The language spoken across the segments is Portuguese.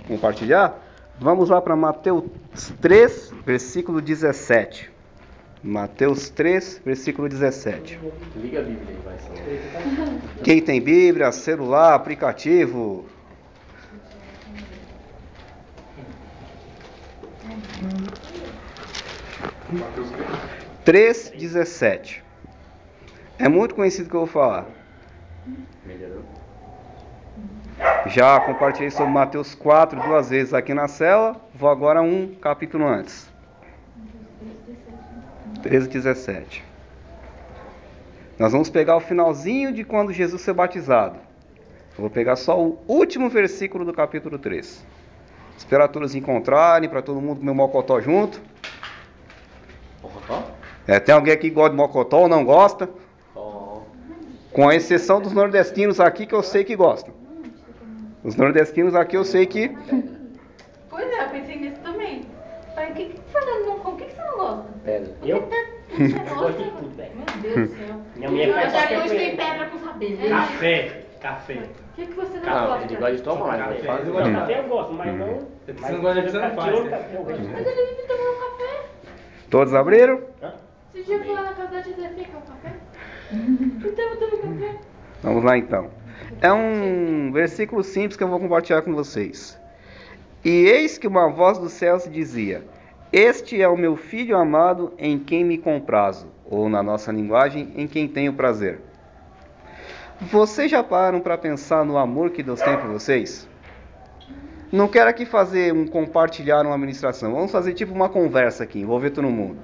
compartilhar, vamos lá para Mateus 3, versículo 17. Mateus 3, versículo 17. Liga a Bíblia aí, vai. Quem tem Bíblia, celular, aplicativo. Mateus 3:17. É muito conhecido que eu vou falar. Melhorou? Já compartilhei sobre Mateus 4 duas vezes aqui na cela. Vou agora um capítulo antes. 13:17. Nós vamos pegar o finalzinho de quando Jesus foi batizado. Eu vou pegar só o último versículo do capítulo 3. Esperar todos encontrarem, para todo mundo comer mocotó junto. Mocotó? Tem alguém aqui que gosta de mocotó ou não gosta? Oh. Com a exceção dos nordestinos aqui, que eu sei que gostam. Os nordestinos aqui eu sei que... Pois é, eu pensei nisso também. Falei, o que Fernando não come? O que você não gosta? Pedra. Eu? Eu gosto de tudo, velho. Meu Deus do céu. Minha mulher faz Eu já qualquer gostei coisa. pedra com saber. Café. O que você não Ah, gosta? ele gosta de tomar, Café. mas faz Eu gosto de café, eu gosto, mas não. Você não gosta de café, você não faz, tirou o né? café, eu gosto. Mas ele vive tomando café. Todos abriram? Hã? Esse dia eu fui lá na casa da Giuseppe, quer um café? Então eu tomo café. Vamos lá então. É um versículo simples que eu vou compartilhar com vocês. E eis que uma voz do céu se dizia: Este é o meu filho amado em quem me comprazo. Ou na nossa linguagem, em quem tenho prazer. Vocês já pararam para pensar no amor que Deus tem por vocês? Não quero aqui fazer um compartilhar, uma administração. Vamos fazer tipo uma conversa aqui, envolver todo mundo.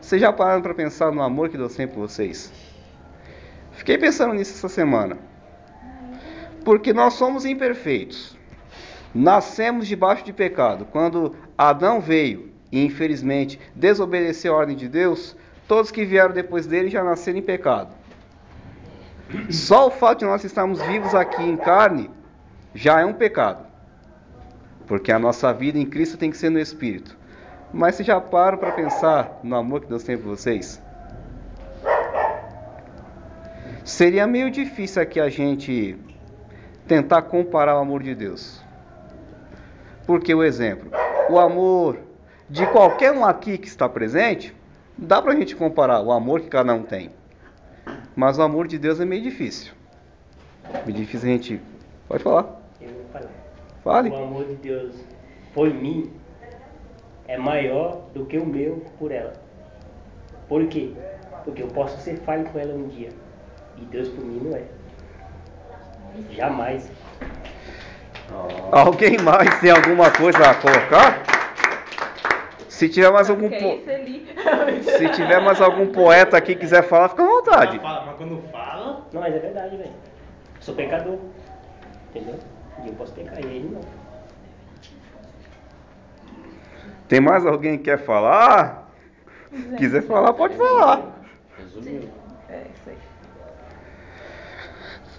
Vocês já pararam para pensar no amor que Deus tem por vocês? Fiquei pensando nisso essa semana. Porque nós somos imperfeitos. Nascemos debaixo de pecado. Quando Adão veio e infelizmente desobedeceu a ordem de Deus, todos que vieram depois dele já nasceram em pecado. Só o fato de nós estarmos vivos aqui em carne já é um pecado. Porque a nossa vida em Cristo tem que ser no Espírito. Mas vocês já param para pensar no amor que Deus tem por vocês? Seria meio difícil aqui a gente tentar comparar o amor de Deus. Porque o exemplo, o amor de qualquer um aqui que está presente, dá pra gente comparar o amor que cada um tem. Mas o amor de Deus é meio difícil. Meio difícil a gente... Pode falar. Eu vou falar. Fale. O amor de Deus por mim é maior do que o meu por ela. Por quê? Porque eu posso ser falho com ela um dia. E Deus por mim não é. Jamais. Alguém mais tem alguma coisa a colocar? Se tiver mais algum Se tiver mais algum poeta aqui que quiser falar, fica à vontade. Mas quando fala... Não, mas é verdade, velho. Sou pecador. Entendeu? E eu posso pecar, e ele não. Tem mais alguém que quer falar? Se quiser falar, pode falar. Resumiu. É isso aí.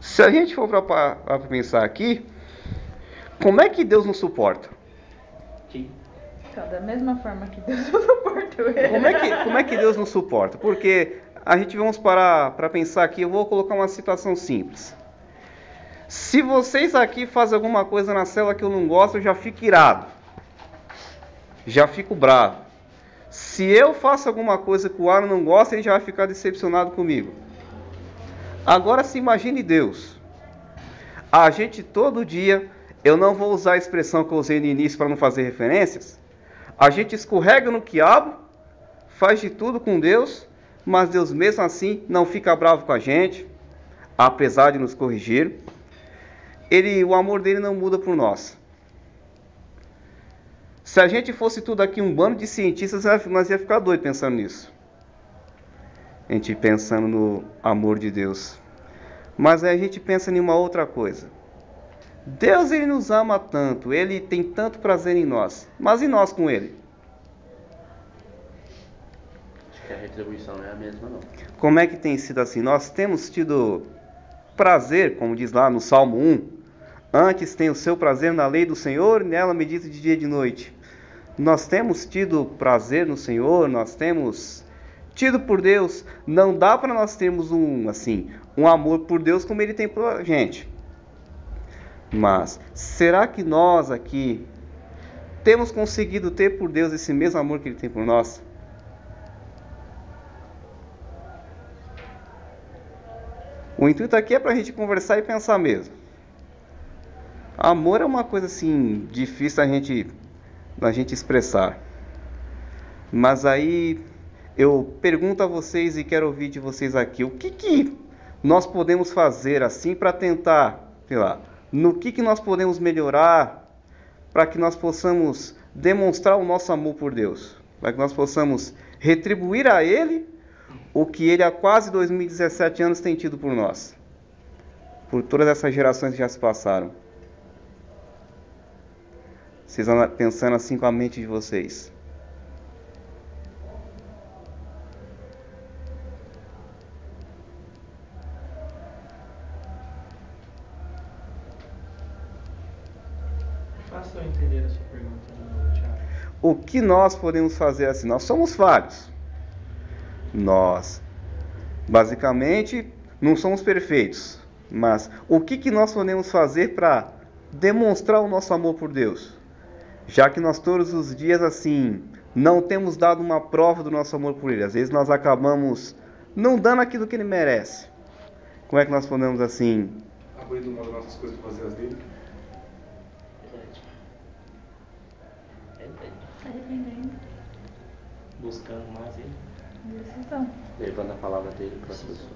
Se a gente for para pensar aqui, como é que Deus nos suporta? Sim. Então, da mesma forma que Deus suportou ele. Como é que Deus nos suporta? Porque a gente vamos parar para pensar aqui, eu vou colocar uma situação simples. Se vocês aqui fazem alguma coisa na célula que eu não gosto, eu já fico irado. Já fico bravo. Se eu faço alguma coisa que o Aaron não gosta, ele já vai ficar decepcionado comigo. Agora se imagine Deus. A gente todo dia, eu não vou usar a expressão que eu usei no início para não fazer referências. A gente escorrega no quiabo, faz de tudo com Deus, mas Deus mesmo assim não fica bravo com a gente, apesar de nos corrigir. O amor dele não muda por nós. Se a gente fosse tudo aqui um bando de cientistas, nós ia ficar doido pensando nisso. A gente pensando no amor de Deus. Mas aí a gente pensa em uma outra coisa. Deus, ele nos ama tanto, ele tem tanto prazer em nós. Mas e nós com ele? Acho que a retribuição não é a mesma, não. Como é que tem sido assim? Nós temos tido prazer, como diz lá no Salmo 1. Antes tem o seu prazer na lei do Senhor, nela medita de dia e de noite. Nós temos tido prazer no Senhor, nós temos tido por Deus. Não dá para nós termos um amor por Deus como ele tem por a gente. Mas será que nós aqui temos conseguido ter por Deus esse mesmo amor que Ele tem por nós? O intuito aqui é para a gente conversar e pensar mesmo. Amor é uma coisa assim, difícil da gente expressar. Mas aí eu pergunto a vocês e quero ouvir de vocês aqui, o que nós podemos fazer assim para tentar, sei lá, no que nós podemos melhorar para que nós possamos demonstrar o nosso amor por Deus, para que nós possamos retribuir a Ele o que Ele há quase 2017 anos tem tido por nós, por todas essas gerações que já se passaram. Vocês andam pensando assim com a mente de vocês. Faça eu entender a sua pergunta de novo, Thiago. O que nós podemos fazer assim? Nós somos falhos. Nós, basicamente, não somos perfeitos. Mas o que nós podemos fazer para demonstrar o nosso amor por Deus? Já que nós todos os dias, assim, não temos dado uma prova do nosso amor por Ele. Às vezes nós acabamos não dando aquilo que Ele merece. Como é que nós podemos, assim... Abrindo uma das nossas coisas para fazer as dele. Se arrependendo. Buscando mais Ele. Decisão. Levando a palavra dele para as pessoas.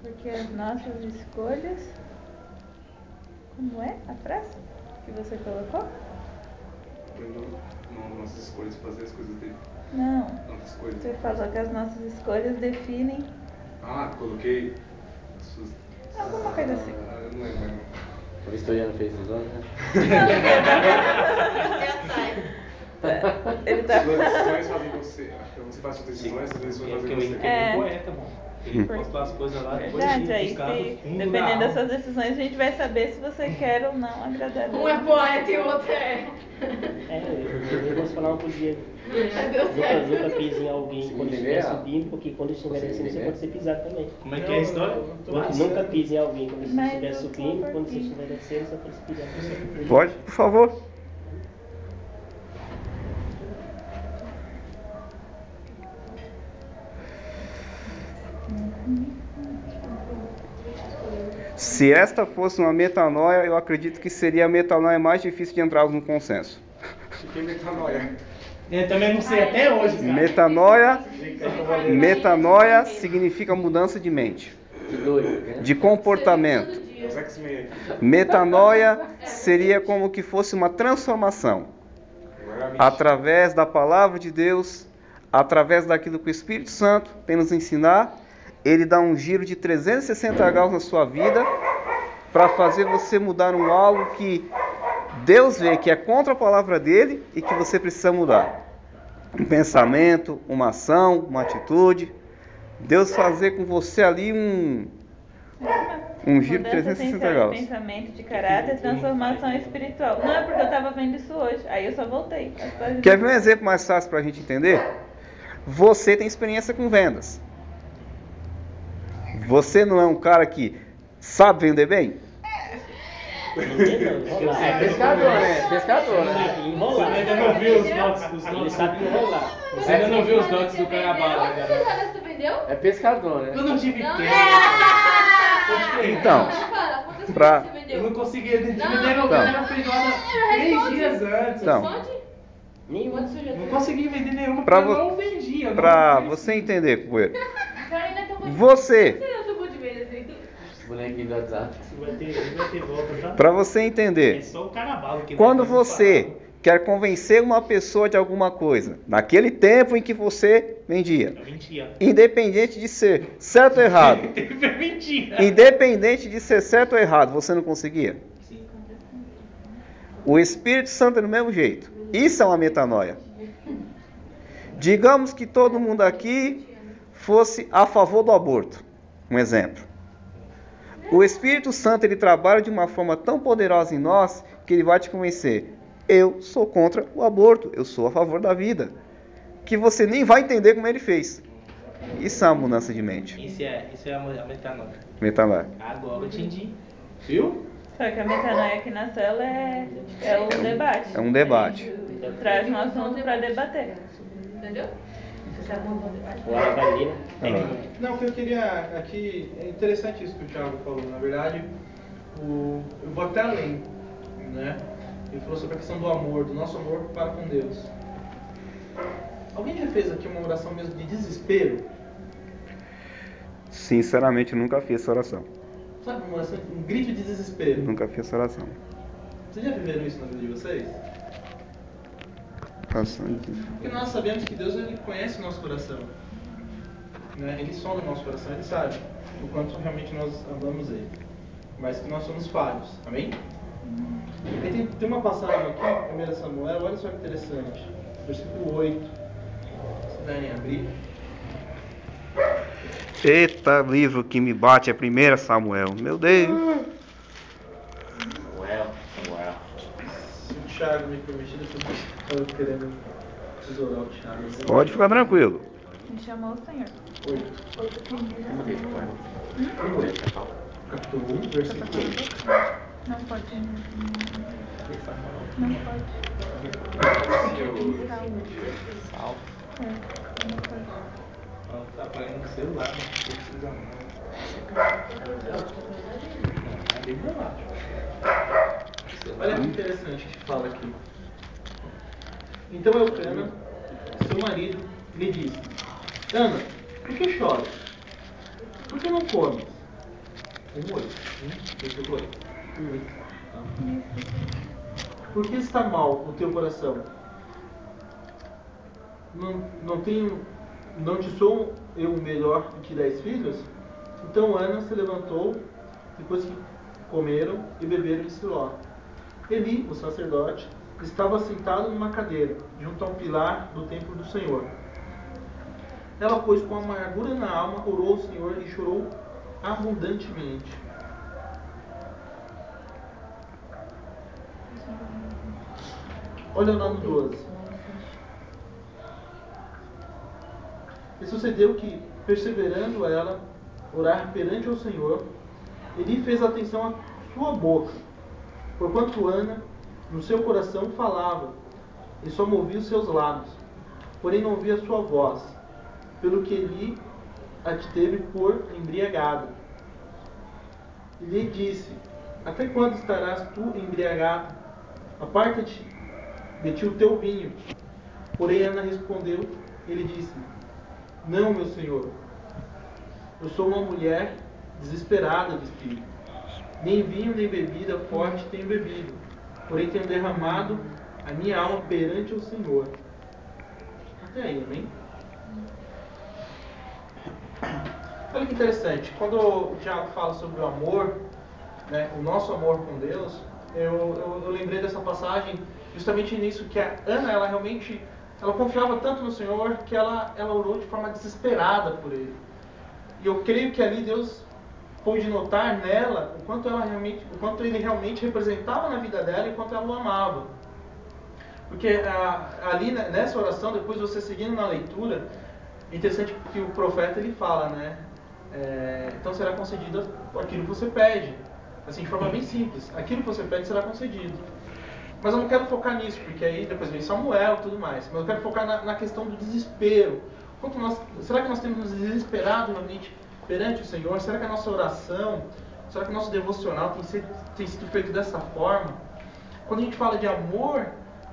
Porque as nossas escolhas... Como é a frase que você colocou? Abrindo uma das nossas escolhas para fazer as coisas dele. Não. Nossas escolhas. Você falou que as nossas escolhas definem Ah, coloquei. as suas- alguma coisa assim. Eu não lembro. O historiano fez os olhos, né? Ele tá Suas decisões fazem você. Você faz suas decisões, suas decisões Porque fazem ele você. que é bem poeta, mano. Ele postou as coisas lá, depois verdade, ele aí buscar no se, fundo dependendo da das suas decisões, a gente vai saber se você quer ou não agradar a Deus. Um é poeta e o outro é. Eu posso falar um por dia. Nunca pise em alguém quando estiver subindo, porque quando estiver descendo você pode ser pisado também. Como é que é a história? Nunca pise em alguém quando você Mas estiver eu tô subindo, quando você aqui. estiver descendo você pode ser pisado também. Pode, por favor? Se esta fosse uma metanoia, eu acredito que seria a metanoia mais difícil de entrarmos num consenso. Que metanoia. Eu também não sei até hoje, cara. Metanoia significa mudança de mente, Que doido, né? de comportamento. Os X-Men aqui. Metanoia seria como que fosse uma transformação através da palavra de Deus, através daquilo que o Espírito Santo tem nos ensinar. Ele dá um giro de 360 graus na sua vida para fazer você mudar algo que Deus vê que é contra a palavra dele e que você precisa mudar. Um pensamento, uma ação, uma atitude. Deus fazer com você ali um giro de Mudança 360 essencial graus. de pensamento, de caráter, transformação espiritual. Não é porque eu estava vendo isso hoje, aí eu só voltei. Quer ver um exemplo mais fácil para a gente entender? Você tem experiência com vendas. Você não é um cara que sabe vender bem? É pescador, né? Pescador, né? Você ainda não viu os dotes Ele sabe enrolar. Você ainda não viu os dotes do Carnaval, né, Quantas galera? horas tu vendeu? É pescador, né? Eu não tive Não. tempo. Então, Fala, quantas pra- coisas você Eu não vendeu? conseguia me Não, vender, então. era feijoada 3 dias antes. Então. Responde? Quantos você já Não vendeu? consegui vender nenhuma Pra porque eu vo- não vendia. eu não para vendia. você entender, Coelho. Cara, ainda tá bom. Você, Eu tô bom de vendas, hein? Bonequinho do WhatsApp. Vai ter volta, tá? para você É entender, só o carnaval que quando vai fazer você quer convencer uma pessoa de alguma coisa, naquele tempo em que você vendia, parada. Mentira. independente de ser certo ou errado, Mentira. independente de ser certo ou errado, você não conseguia? Sim. O Espírito Santo é do mesmo jeito. Isso é uma metanoia. Digamos que todo mundo aqui fosse a favor do aborto. Um exemplo. O Espírito Santo ele trabalha de uma forma tão poderosa em nós que ele vai te convencer. Eu sou contra o aborto, eu sou a favor da vida. Que você nem vai entender como ele fez. Isso é uma mudança de mente. Isso é a metanoia. Metanoia. Agora eu entendi. Viu? Só que a metanoia aqui na cela é um debate. É um debate. Traz um assunto para debater. Entendeu? Agora vai ler, né? Não, o que eu queria aqui, é interessante isso que o Thiago falou. Na verdade, eu vou até além, né? Ele falou sobre a questão do amor, do nosso amor para com Deus. Alguém já fez aqui uma oração mesmo de desespero? Sinceramente, eu nunca fiz essa oração. Sabe, uma oração, um grito de desespero? Nunca fiz essa oração. Vocês já viveram isso na vida de vocês? Bastante. Porque nós sabemos que Deus, ele conhece o nosso coração, né? Ele sonda o nosso coração, ele sabe o quanto realmente nós amamos ele, mas que nós somos falhos, amém? E tem uma passagem aqui, 1 Samuel, olha só que interessante, versículo 8, se puderem abrir. Eita, livro que me bate é 1 Samuel. Meu Deus. Samuel. Se o Thiago me permitir, depois eu estou querendo tesourar o Thiago. Pode ficar tranquilo. Me chamou o Senhor. 8. Capítulo 1, versículo 8. Não pode. Não pode. Sal. Não pode. Ela tá aparecendo no celular, mas não precisa não. É bem dramático. Olha que interessante que fala aqui. Então Eucana, seu marido, lhe disse: Ana, por que choras? Por que não comes? 1:8. Versículo 8. Por que está mal o teu coração? Não te sou eu melhor do que 10 filhos? Então Ana se levantou, depois que comeram e beberam em Siló. Eli, o sacerdote, estava sentado numa cadeira, junto ao pilar do templo do Senhor. Ela, pois, com amargura na alma, orou ao Senhor e chorou abundantemente. Olha lá no 12. E sucedeu que, perseverando ela orar perante ao Senhor, ele fez atenção à sua boca, porquanto Ana, no seu coração, falava, e só movia os seus lábios, porém não ouvia a sua voz, pelo que ele a teve por embriagada. E lhe disse: Até quando estarás tu embriagado? Aparta-te de ti o teu vinho. Porém Ana respondeu, ele disse: Não, meu senhor, eu sou uma mulher desesperada de espírito. Nem vinho nem bebida forte tenho bebido, porém tenho derramado a minha alma perante o Senhor. Até aí, amém? Olha que interessante, quando o Tiago fala sobre o amor, né, o nosso amor com Deus, eu lembrei dessa passagem justamente nisso, que a Ana, ela realmente, ela confiava tanto no Senhor que ela orou de forma desesperada por Ele. E eu creio que ali Deus pôde notar nela o quanto Ele realmente representava na vida dela e o quanto ela o amava. Porque ali nessa oração, depois você seguindo na leitura, é interessante que o profeta ele fala, né? Então será concedido aquilo que você pede. Assim, de forma bem simples. Aquilo que você pede será concedido. Mas eu não quero focar nisso, porque aí depois vem Samuel e tudo mais. Mas eu quero focar na questão do desespero. Será que nós temos nos desesperado realmente perante o Senhor? Será que a nossa oração, será que o nosso devocional tem sido feito dessa forma? Quando a gente fala de amor,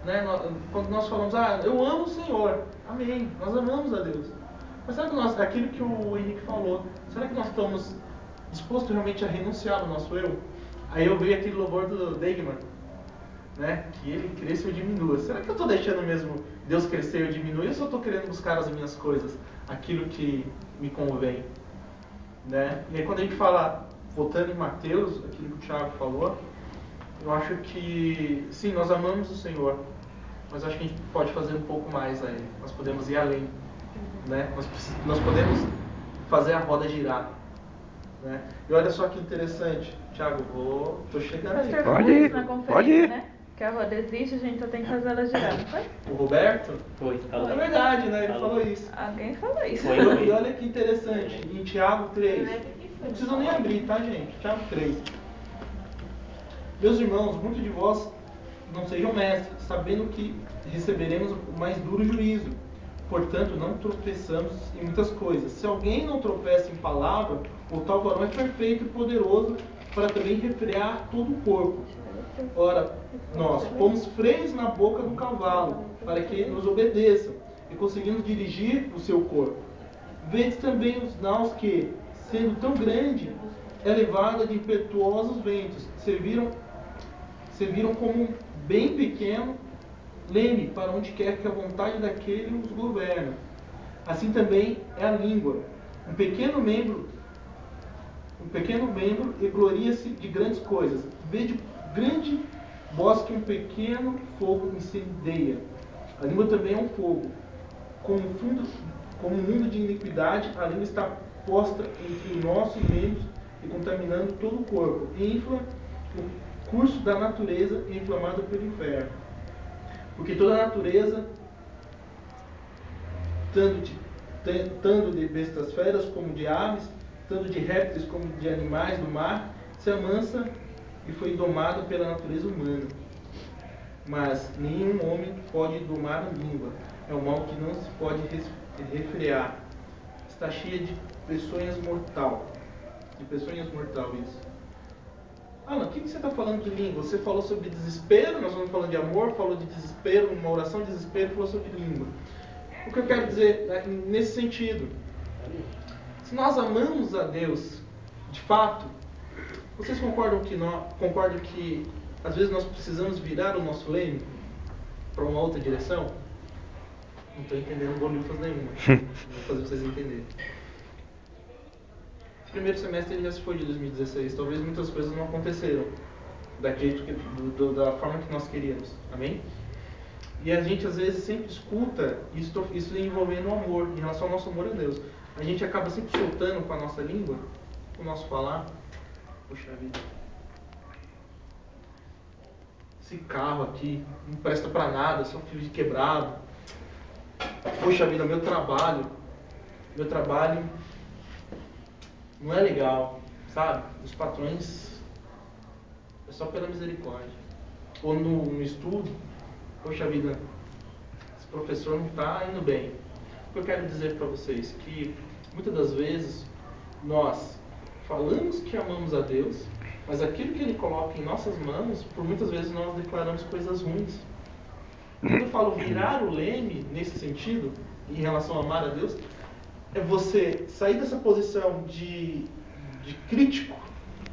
né, quando nós falamos, eu amo o Senhor, amém, nós amamos a Deus. Mas será que aquilo que o Henrique falou, será que nós estamos dispostos realmente a renunciar ao nosso eu? Aí eu vejo aquele louvor do Degman, né, que ele cresça ou diminua. Será que eu estou deixando mesmo Deus crescer ou diminuir, ou só estou querendo buscar as minhas coisas, aquilo que me convém? Né? E aí quando a gente fala, voltando em Mateus, aquilo que o Thiago falou, eu acho que, sim, nós amamos o Senhor, mas acho que a gente pode fazer um pouco mais aí. Nós podemos ir além, né? Nós podemos fazer a roda girar, né? E olha só que interessante, Thiago, tô chegando aí. Pode ir, na conferência, pode ir. né? Que a roda existe, a gente só tem que fazer ela girar, não foi? O Roberto? Foi. É verdade, né? Ele falou isso. Alguém falou isso. Foi. E olha que interessante, em Tiago 3, não precisa nem abrir, tá, gente? Tiago 3. Meus irmãos, muitos de vós não sejam mestres, sabendo que receberemos o mais duro juízo. Portanto, não tropeçamos em muitas coisas. Se alguém não tropeça em palavra, o tal varão é perfeito e poderoso para também refrear todo o corpo. Ora, nós pomos freios na boca do cavalo, para que nos obedeçam, e conseguimos dirigir o seu corpo. Vedes também os naus que, sendo tão grande, é levada de impetuosos ventos, serviram como um bem pequeno leme para onde quer que a vontade daquele os governa. Assim também é a língua, um pequeno membro e gloria-se de grandes coisas. Vede grande bosque um pequeno fogo incendeia. A língua também é um fogo. Como um mundo de iniquidade, a língua está posta entre os nossos membros e contaminando todo o corpo. E infla o curso da natureza e inflamada pelo inferno. Porque toda a natureza, tanto de bestas feras como de aves, tanto de répteis como de animais do mar, se amansa e foi domado pela natureza humana. Mas nenhum homem pode domar a língua. É um mal que não se pode refrear. Está cheia de peçonhas mortal. Isso. Ana, o que você está falando de língua? Você falou sobre desespero, nós estamos falando de amor, falou de desespero, uma oração de desespero, falou sobre língua. O que eu quero dizer nesse sentido? Se nós amamos a Deus, de fato, vocês concordam que às vezes nós precisamos virar o nosso leme para uma outra direção? Não estou entendendo bolhufas nenhuma. Vou fazer vocês entenderem. O primeiro semestre ele já se foi de 2016. Talvez muitas coisas não aconteceram da forma que nós queríamos. Amém? E a gente às vezes sempre escuta isso envolvendo o amor, em relação ao nosso amor a Deus. A gente acaba sempre soltando com a nossa língua, com o nosso falar. Poxa vida. Esse carro aqui não presta pra nada, só fio de quebrado. Poxa vida, meu trabalho não é legal, sabe? Os patrões é só pela misericórdia. Ou no estudo, poxa vida, esse professor não está indo bem. O que eu quero dizer para vocês que muitas das vezes nós falamos que amamos a Deus, mas aquilo que Ele coloca em nossas mãos, por muitas vezes nós declaramos coisas ruins. Quando eu falo virar o leme nesse sentido, em relação a amar a Deus, é você sair dessa posição de crítico,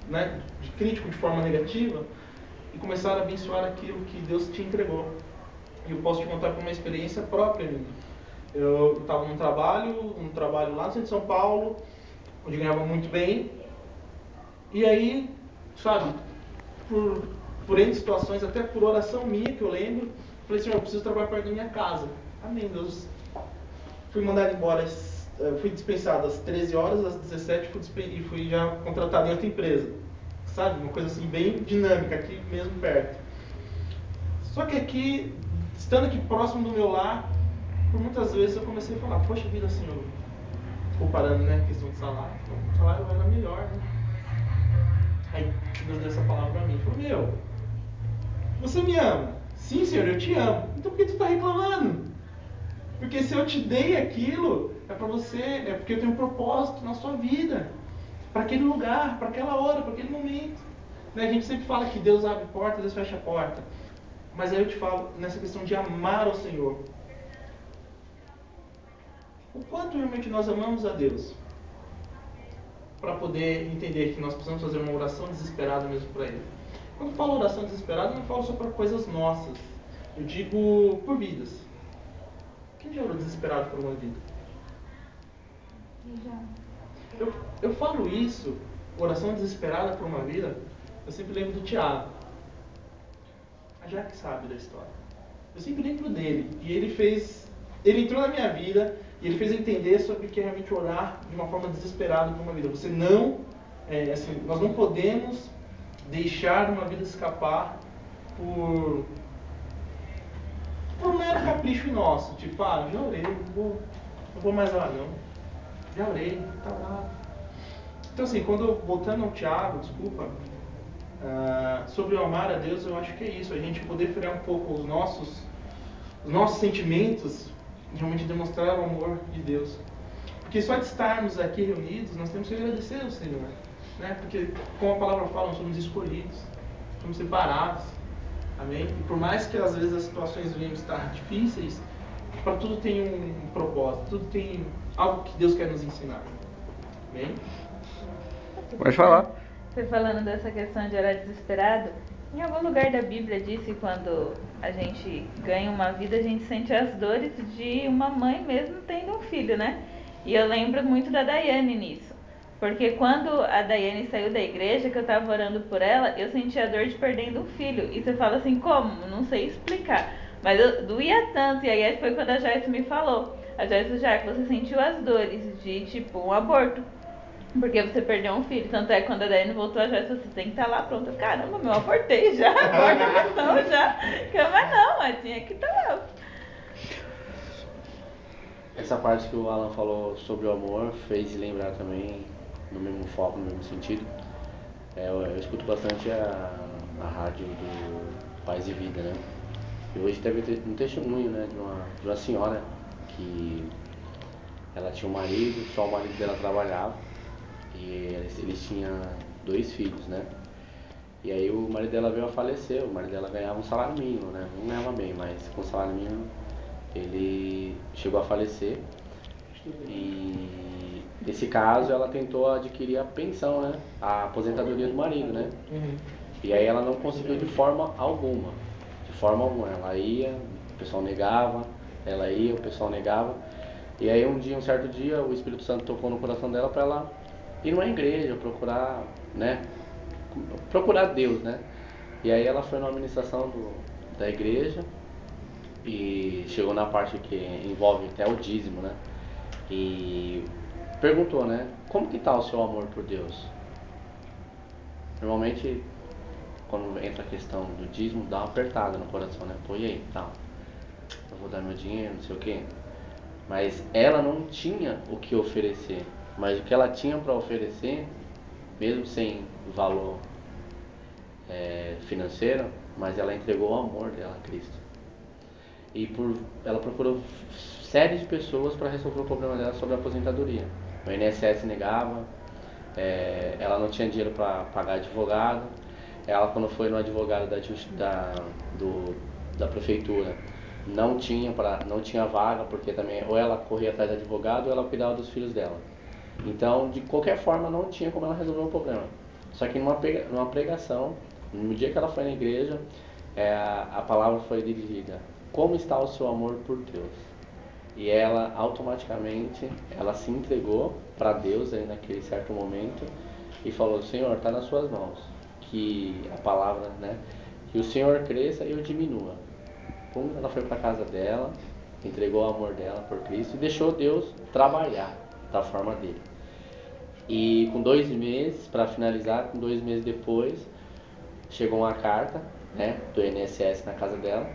né? De crítico de forma negativa, e começar a abençoar aquilo que Deus te entregou. E eu posso te contar por uma experiência própria minha. Eu estava num trabalho lá no centro de São Paulo, onde ganhava muito bem, e aí, sabe, por N situações, até por oração minha, que eu lembro, falei, Senhor, eu preciso trabalhar perto da minha casa. Amém, Deus. Fui mandado embora, fui dispensado às 13 horas, às 17 fui já contratado em outra empresa. Sabe, uma coisa assim bem dinâmica, aqui mesmo perto. Só que aqui, estando aqui próximo do meu lar, por muitas vezes eu comecei a falar, poxa vida, Senhor, comparando, né, questão de salário, o salário vai dar melhor, né? Aí Deus deu essa palavra pra mim, falou, meu, você me ama? Sim, Senhor, eu te amo. Então por que tu está reclamando? Porque se eu te dei aquilo, é para você, é porque eu tenho um propósito na sua vida, para aquele lugar, para aquela hora, para aquele momento. Né? A gente sempre fala que Deus abre porta, Deus fecha a porta. Mas aí eu te falo nessa questão de amar ao Senhor. O quanto realmente nós amamos a Deus, para poder entender que nós precisamos fazer uma oração desesperada mesmo para Ele. Quando eu falo oração desesperada, eu não falo só para coisas nossas. Eu digo por vidas. Quem já orou desesperado por uma vida? Já. Eu falo isso, oração desesperada por uma vida, eu sempre lembro do Tiago. A Jaque sabe da história. Eu sempre lembro dele. E ele entrou na minha vida e ele fez eu entender sobre o que é realmente orar de uma forma desesperada por uma vida. Você não, nós não podemos deixar uma vida escapar por um mero capricho nosso. Tipo, já orei, não vou mais lá não. Já orei, tá lá. Então assim, voltando ao Tiago, desculpa, sobre o amar a Deus, eu acho que é isso, a gente poder frear um pouco os nossos sentimentos, realmente demonstrar o amor de Deus. Porque só de estarmos aqui reunidos, nós temos que agradecer ao Senhor, né? Porque, como a palavra fala, nós somos escolhidos, somos separados, amém? E por mais que às vezes as situações venham estar difíceis, para tudo tem um propósito, tudo tem algo que Deus quer nos ensinar, amém? Pode falar. Você falando dessa questão de orar desesperado, em algum lugar da Bíblia diz que quando a gente ganha uma vida, a gente sente as dores de uma mãe mesmo tendo um filho, né? E eu lembro muito da Daiane nisso. Porque quando a Daiane saiu da igreja, que eu tava orando por ela, eu senti a dor de perdendo um filho. E você fala assim, como? Não sei explicar. Mas eu doía tanto. E aí foi quando a Joyce me falou. A Joyce, já que você sentiu as dores de, tipo, um aborto. Porque você perdeu um filho. Tanto é que quando a Daiane voltou, a Joyce falou, você tem que estar lá pronta. Caramba, meu, abortei já. Aborto não, já. Mas não, mas tinha que estar lá. Essa parte que o Alan falou sobre o amor fez lembrar também, no mesmo foco, no mesmo sentido. Eu escuto bastante a rádio do Paz e Vida, né? E hoje teve um testemunho, né, de uma senhora que ela tinha um marido, só o marido dela trabalhava e eles tinham 2 filhos, né? E aí o marido dela veio a falecer, o marido dela ganhava um salário mínimo, né? Não ganhava bem, mas com salário mínimo ele chegou a falecer. E nesse caso ela tentou adquirir a pensão, né? A aposentadoria do marido, né? E aí ela não conseguiu de forma alguma. De forma alguma. Ela ia, o pessoal negava, ela ia, o pessoal negava. E aí um certo dia, o Espírito Santo tocou no coração dela para ela ir numa igreja, procurar, né? Procurar Deus, né? E aí ela foi numa administração da igreja e chegou na parte que envolve até o dízimo, né? E perguntou, né? Como que tá o seu amor por Deus? Normalmente, quando entra a questão do dízimo, dá uma apertada no coração, né? Pô, e aí, tá? Eu vou dar meu dinheiro, não sei o quê. Mas ela não tinha o que oferecer. Mas o que ela tinha para oferecer, mesmo sem valor financeiro, mas ela entregou o amor dela a Cristo. E ela procurou série de pessoas para resolver o problema dela sobre a aposentadoria. O INSS negava, ela não tinha dinheiro para pagar advogado. Ela, quando foi no advogado da prefeitura, não tinha vaga, porque também ou ela corria atrás do advogado ou ela cuidava dos filhos dela. Então, de qualquer forma, não tinha como ela resolver o problema. Só que numa pregação, no dia que ela foi na igreja, a palavra foi dirigida: como está o seu amor por Deus? E ela automaticamente ela se entregou para Deus aí naquele certo momento e falou: Senhor, está nas suas mãos, que a palavra, né, que o Senhor cresça e eu diminua. Ela foi para casa dela, entregou o amor dela por Cristo e deixou Deus trabalhar da forma dele. E com 2 meses, para finalizar, com 2 meses depois, chegou uma carta, né, do INSS na casa dela,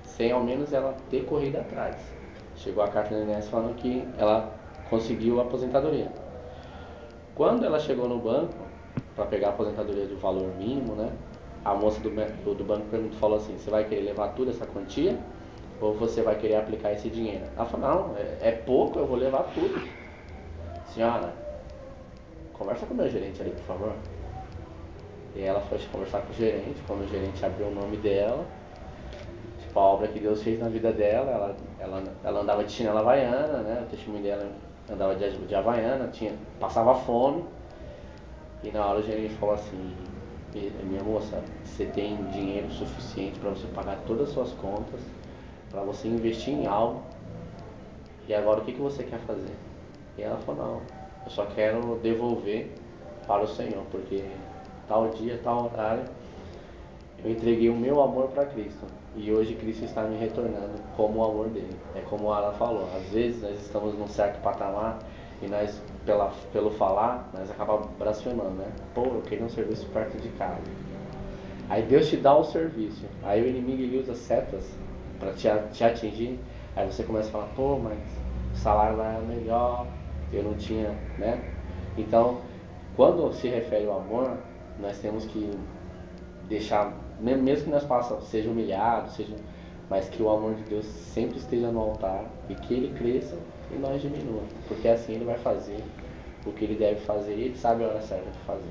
sem ao menos ela ter corrido atrás. Chegou a carta do INSS falando que ela conseguiu a aposentadoria. Quando ela chegou no banco para pegar a aposentadoria do valor mínimo, né, a moça do banco falou assim: você vai querer levar toda essa quantia ou você vai querer aplicar esse dinheiro? Ela falou: não, é pouco, eu vou levar tudo. Senhora, conversa com o meu gerente ali, por favor. E ela foi conversar com o gerente. Quando o gerente abriu o nome dela, tipo, a obra que Deus fez na vida dela, ela andava de chinela havaiana, né? O testemunho dela andava de havaiana, passava fome. E na hora o gerente falou assim: minha moça, você tem dinheiro suficiente para você pagar todas as suas contas, para você investir em algo, e agora o que você quer fazer? E ela falou: não, eu só quero devolver para o Senhor, porque tal dia, tal horário, eu entreguei o meu amor para Cristo. E hoje Cristo está me retornando como o amor dele. É como ela falou, às vezes nós estamos num certo patamar e nós, pelo falar, nós acabamos blasfemando, né? Pô, eu queria um serviço perto de casa. Aí Deus te dá o serviço, aí o inimigo ele usa setas para te atingir. Aí você começa a falar: pô, mas o salário lá é melhor, eu não tinha, né? Então, quando se refere ao amor, nós temos que deixar, mesmo que nós seja humilhado, mas que o amor de Deus sempre esteja no altar e que ele cresça e nós diminua, porque assim ele vai fazer o que ele deve fazer e ele sabe a hora certa de fazer.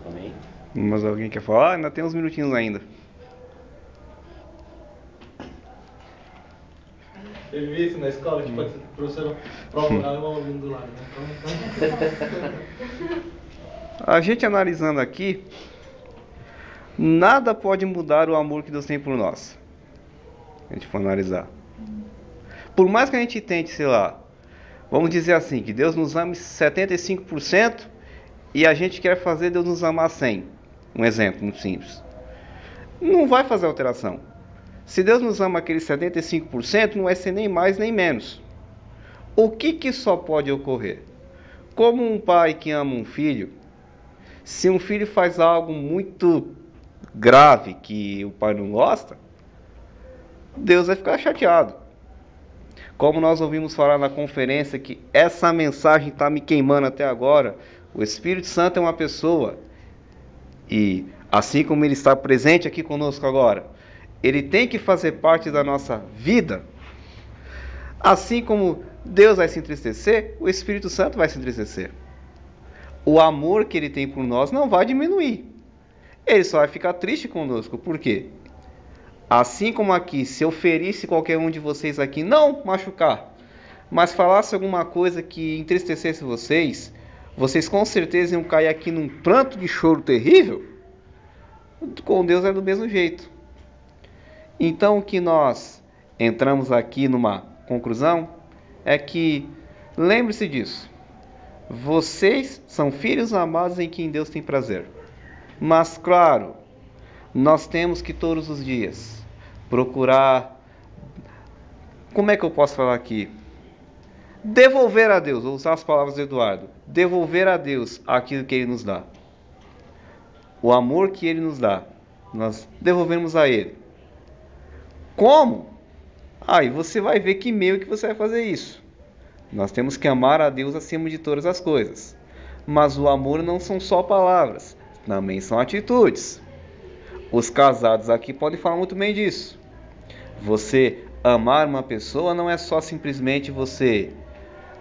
Amém? Mas alguém quer falar? Ainda tem uns minutinhos ainda. Eu vi isso na escola, tipo, a professora prova oral e o aluno do lado, né? A gente analisando aqui, nada pode mudar o amor que Deus tem por nós. A gente for analisar. Por mais que a gente tente, sei lá, vamos dizer assim, que Deus nos ame 75% e a gente quer fazer Deus nos amar 100%. Um exemplo muito simples. Não vai fazer alteração. Se Deus nos ama aqueles 75%, não vai ser nem mais nem menos. O que só pode ocorrer? Como um pai que ama um filho, se um filho faz algo muito grave que o pai não gosta, Deus vai ficar chateado. Como nós ouvimos falar na conferência que essa mensagem está me queimando até agora, o Espírito Santo é uma pessoa e assim como ele está presente aqui conosco agora, ele tem que fazer parte da nossa vida. Assim como Deus vai se entristecer, o Espírito Santo vai se entristecer. O amor que ele tem por nós não vai diminuir. Ele só vai ficar triste conosco. Por quê? Assim como aqui, se eu ferisse qualquer um de vocês aqui, não machucar, mas falasse alguma coisa que entristecesse vocês com certeza iam cair aqui num pranto de choro terrível. Com Deus é do mesmo jeito. Então o que nós entramos aqui numa conclusão é que, lembre-se disso, vocês são filhos amados em quem Deus tem prazer. Mas claro, nós temos que todos os dias procurar, como é que eu posso falar aqui? Devolver a Deus, vou usar as palavras do Eduardo, devolver a Deus aquilo que Ele nos dá. O amor que Ele nos dá, nós devolvemos a Ele. Como? Aí você vai ver que meio que você vai fazer isso. Nós temos que amar a Deus acima de todas as coisas. Mas o amor não são só palavras, também são atitudes. Os casados aqui podem falar muito bem disso. Você amar uma pessoa não é só simplesmente você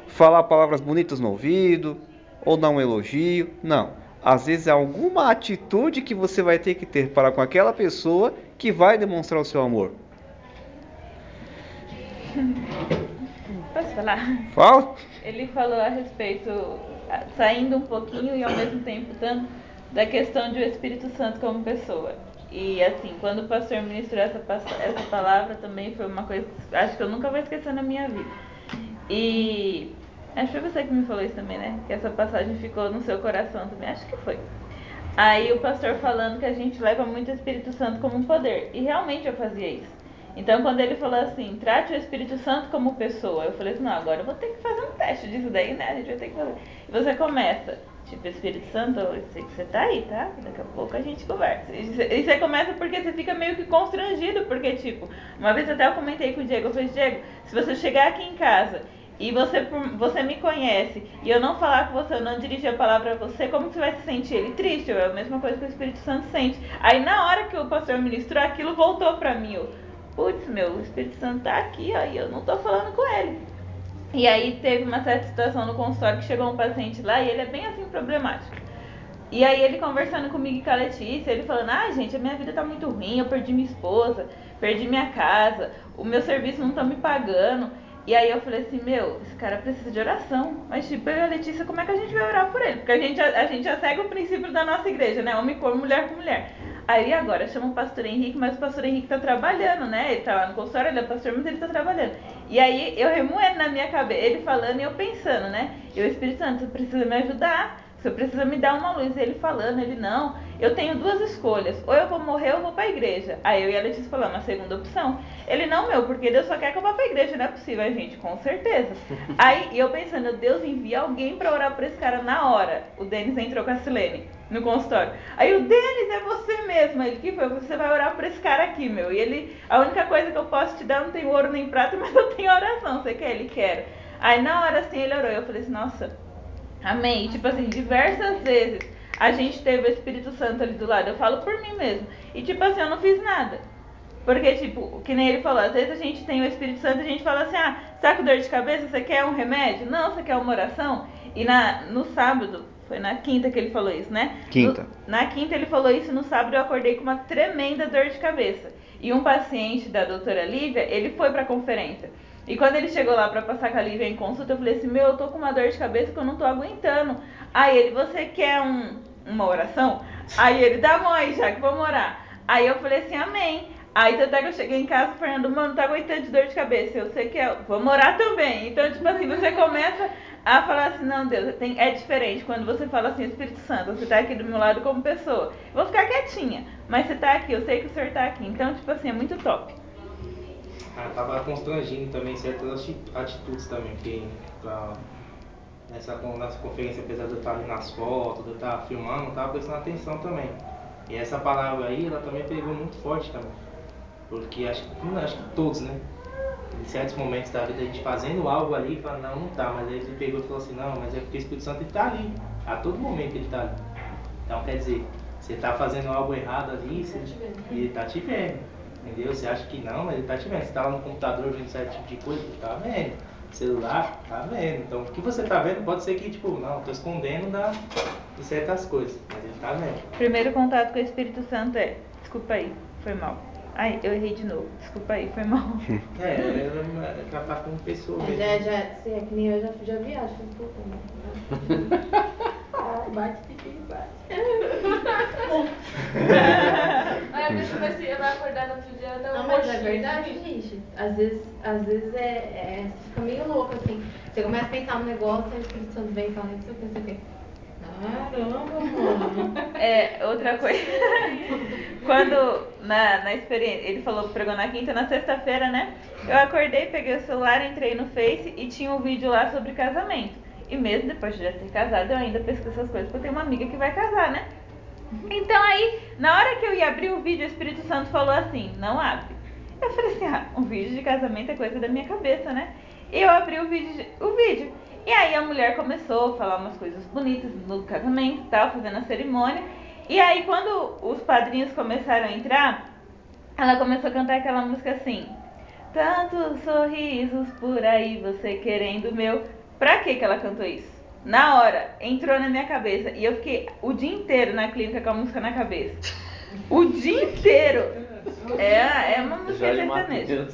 falar palavras bonitas no ouvido ou dar um elogio. Não. Às vezes é alguma atitude que você vai ter que ter para com aquela pessoa que vai demonstrar o seu amor. Posso falar? Fala. Ele falou a respeito, saindo um pouquinho e ao mesmo tempo tanto, da questão de o Espírito Santo como pessoa. E assim, quando o pastor ministrou essa palavra também foi uma coisa que acho que eu nunca vou esquecer na minha vida. E acho que foi você que me falou isso também, né? Que essa passagem ficou no seu coração também, acho que foi. Aí o pastor falando que a gente leva muito o Espírito Santo como um poder. E realmente eu fazia isso. Então quando ele falou assim, trate o Espírito Santo como pessoa, eu falei assim, não, agora eu vou ter que fazer um teste disso daí, né? A gente vai ter que fazer. E você começa, tipo, Espírito Santo, eu sei que você tá aí, tá? Daqui a pouco a gente conversa. E você começa porque você fica meio que constrangido, porque tipo, uma vez até eu comentei com o Diego, eu falei, Diego, se você chegar aqui em casa e você me conhece e eu não falar com você, eu não dirigir a palavra a você, como que você vai se sentir? Ele triste, é a mesma coisa que o Espírito Santo sente. Aí na hora que o pastor ministrou, aquilo voltou pra mim, putz, o Espírito Santo tá aqui, ó, e eu não tô falando com ele. E aí teve uma certa situação no consultório que chegou um paciente lá e ele é bem assim problemático. E aí ele conversando comigo e com a Letícia, ele falando, gente, a minha vida tá muito ruim, eu perdi minha esposa, perdi minha casa, o meu serviço não tá me pagando. E aí eu falei assim, esse cara precisa de oração. Mas tipo, eu e a Letícia, como é que a gente vai orar por ele? Porque a gente já segue o princípio da nossa igreja, né? Homem com mulher com mulher. Aí agora chama o pastor Henrique, mas o pastor Henrique tá trabalhando, né? Ele tá lá no consultório, ele é pastor, mas ele tá trabalhando. E aí eu remoendo na minha cabeça, ele falando e eu pensando, né? E o Espírito Santo, você precisa me ajudar, você precisa me dar uma luz. E ele falando, ele não, eu tenho duas escolhas, ou eu vou morrer ou eu vou pra igreja. Aí eu e a Letícia falamos, a segunda opção. Ele, não, porque Deus só quer que eu vá pra igreja, não é possível, gente, com certeza. Aí eu pensando, Deus envia alguém pra orar por esse cara na hora. O Denis entrou com a Silene no consultório. Aí o Denis, é você mesmo. Ele, que foi? Você vai orar por esse cara aqui, E ele, a única coisa que eu posso te dar, não tem ouro nem prata, mas eu tenho oração. Você quer? Ele quer. Aí na hora assim ele orou. Eu falei assim, nossa, amém. E, tipo assim, diversas vezes a gente teve o Espírito Santo ali do lado. Eu falo por mim mesmo. E tipo assim, eu não fiz nada. Porque, tipo, que nem ele falou, às vezes a gente tem o Espírito Santo e a gente fala assim, ah, você tá com dor de cabeça, você quer um remédio? Não, você quer uma oração? E no sábado, foi na quinta que ele falou isso, né? Quinta. Na quinta ele falou isso, no sábado eu acordei com uma tremenda dor de cabeça. E um paciente da doutora Lívia, ele foi pra conferência. E quando ele chegou lá pra passar com a Lívia em consulta, eu falei assim, eu tô com uma dor de cabeça que eu não tô aguentando. Aí ele, você quer uma oração? Aí ele, dá a mão aí, Jaque, vamos orar. Aí eu falei assim, amém. Aí até que eu cheguei em casa, o Fernando, mano, não tá aguentando de dor de cabeça. Eu sei que vamos orar também. Então, tipo assim, você começa a falar assim, não, Deus, é diferente quando você fala assim, Espírito Santo, você tá aqui do meu lado como pessoa. Eu vou ficar quietinha, mas você tá aqui, eu sei que o Senhor tá aqui. Então, tipo assim, é muito top. Tava constrangindo também certas atitudes também, porque nessa conferência, apesar de eu estar ali nas fotos, de eu estar filmando, eu tava prestando atenção também. E essa palavra aí, ela também pegou muito forte também. Porque acho que todos, né? Em certos momentos da vida a gente fazendo algo ali e fala, não tá, mas aí ele pegou e falou assim, não, mas é porque o Espírito Santo ele tá ali, a todo momento ele tá ali. Então quer dizer, você tá fazendo algo errado ali e ele tá te vendo, entendeu? Você acha que não, mas ele tá te vendo. Você tá lá no computador vendo certo tipo de coisa, ele tá vendo. Celular, tá vendo. Então o que você tá vendo pode ser que, tipo, não, tô escondendo de certas coisas, mas ele tá vendo. Primeiro contato com o Espírito Santo desculpa aí, foi mal. Ai, eu errei de novo. Desculpa aí, foi mal. Ela tá como pessoa mesmo. Se é que nem eu já viajo, um pouco. Bate, bate. Aí a pessoa vai acordar no outro dia, não, mas é verdade, gente. Às vezes você fica meio louco assim. Você começa a pensar no negócio, aí o Espírito Santo vem e fala, não sei o que. Caramba, mano. Outra coisa. Quando na experiência, ele falou que pregou na quinta, na sexta-feira, né? Eu acordei, peguei o celular, entrei no Face e tinha um vídeo lá sobre casamento. E mesmo depois de já ter casado, eu ainda pesquiso essas coisas, porque eu tenho uma amiga que vai casar, né? Então aí, na hora que eu ia abrir o vídeo, o Espírito Santo falou assim, não abre. Eu falei assim, um vídeo de casamento é coisa da minha cabeça, né? E eu abri o vídeo. E aí a mulher começou a falar umas coisas bonitas no casamento e tal, fazendo a cerimônia. E aí quando os padrinhos começaram a entrar, ela começou a cantar aquela música assim, tantos sorrisos por aí, você querendo o meu. Pra que ela cantou isso? Na hora, entrou na minha cabeça. E eu fiquei o dia inteiro na clínica com a música na cabeça. O dia inteiro. É uma música sertaneja.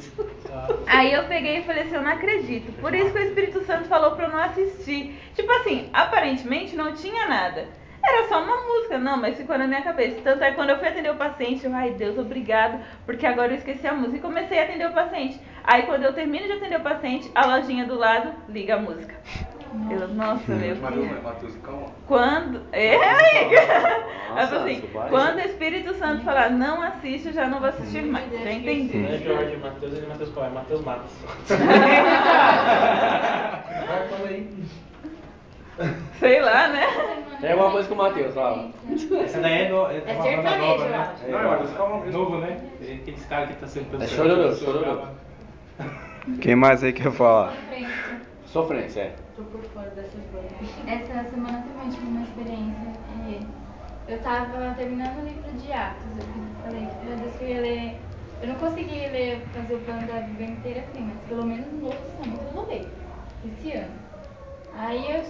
Aí eu peguei e falei assim, eu não acredito. Por isso que o Espírito Santo falou pra eu não assistir. Tipo assim, aparentemente não tinha nada. Era só uma música, não, mas ficou na minha cabeça. Tanto é que quando eu fui atender o paciente, eu, ai Deus, obrigado, porque agora eu esqueci a música. E comecei a atender o paciente. Aí quando eu termino de atender o paciente, a lojinha do lado liga a música. Eu, nossa, meu filho. Matheus, calma. Quando. Assim, quando o Espírito Santo falar não assiste, eu já não vou assistir mais. Já entendi. Não é Jorge Matheus, ele é Matheus qual? É Matheus Matos. Vai, fala aí. Sei lá, né? Tem alguma coisa com o Matheus, fala. Essa daí é uma banda sertanejo, nova, eu né? acho. Não, Matheus, calma. Novo, né? Aqueles caras que tá sendo Chororô. Quem mais aí quer falar? Sofrência, Tô por fora dessas coisas. Essa semana também tive uma experiência. Eu tava terminando o livro de Atos. Eu falei que meu Deus, que eu ia ler. Eu não consegui ler, fazer o plano da Bíblia inteira assim, mas pelo menos no Novo Testamento eu vou ler esse ano. Aí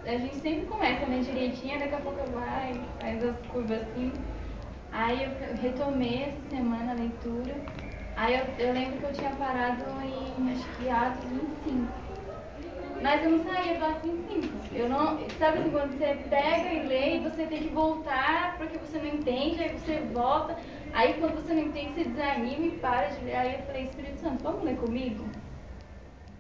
a gente sempre começa, né, direitinho, daqui a pouco vai, faz as curvas assim. Aí eu retomei essa semana a leitura. Aí eu lembro que eu tinha parado em, acho que Atos 25. Mas eu não saía do Atos 25. Eu não, sabe assim, quando você pega e lê e você tem que voltar porque você não entende, aí você volta. Aí quando você não entende, você desanima e para de ler. Aí eu falei, Espírito Santo, vamos ler comigo?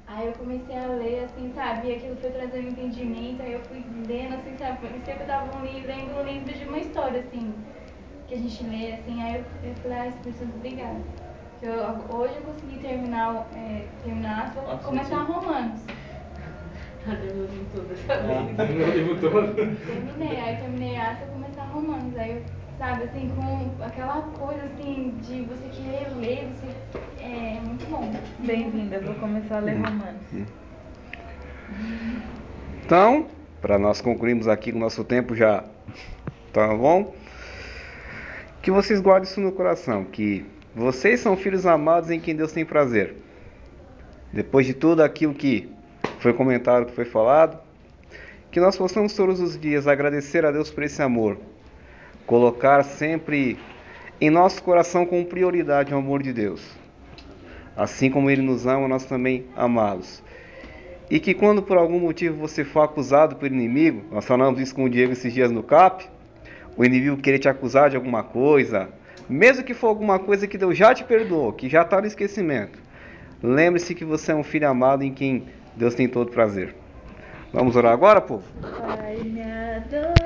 Aí eu comecei a ler, assim, sabe, e aquilo foi trazendo entendimento, aí eu fui lendo, assim, sabe, parecia que eu tava lendo um livro de uma história, assim, que a gente lê, assim, aí eu falei, Espírito Santo, obrigada. Hoje eu consegui terminar, vou começar Romanos. Terminei Atos, vou começar Romanos, aí eu, sabe, assim, com aquela coisa, assim, de você querer ler, é muito bom. Bem-vinda, vou começar a ler Romanos. Então, para nós concluirmos aqui, o nosso tempo já Tá bom? Que vocês guardem isso no coração, que vocês são filhos amados em quem Deus tem prazer. Depois de tudo aquilo que foi comentado, que foi falado, que nós possamos todos os dias agradecer a Deus por esse amor, colocar sempre em nosso coração como prioridade o amor de Deus. Assim como Ele nos ama, nós também amá-los. E que quando por algum motivo você for acusado pelo inimigo, nós falamos isso com o Diego esses dias no CAP, o inimigo querer te acusar de alguma coisa, mesmo que for alguma coisa que Deus já te perdoou, que já está no esquecimento, lembre-se que você é um filho amado em quem Deus tem todo prazer. Vamos orar agora, povo? Pai, me adora.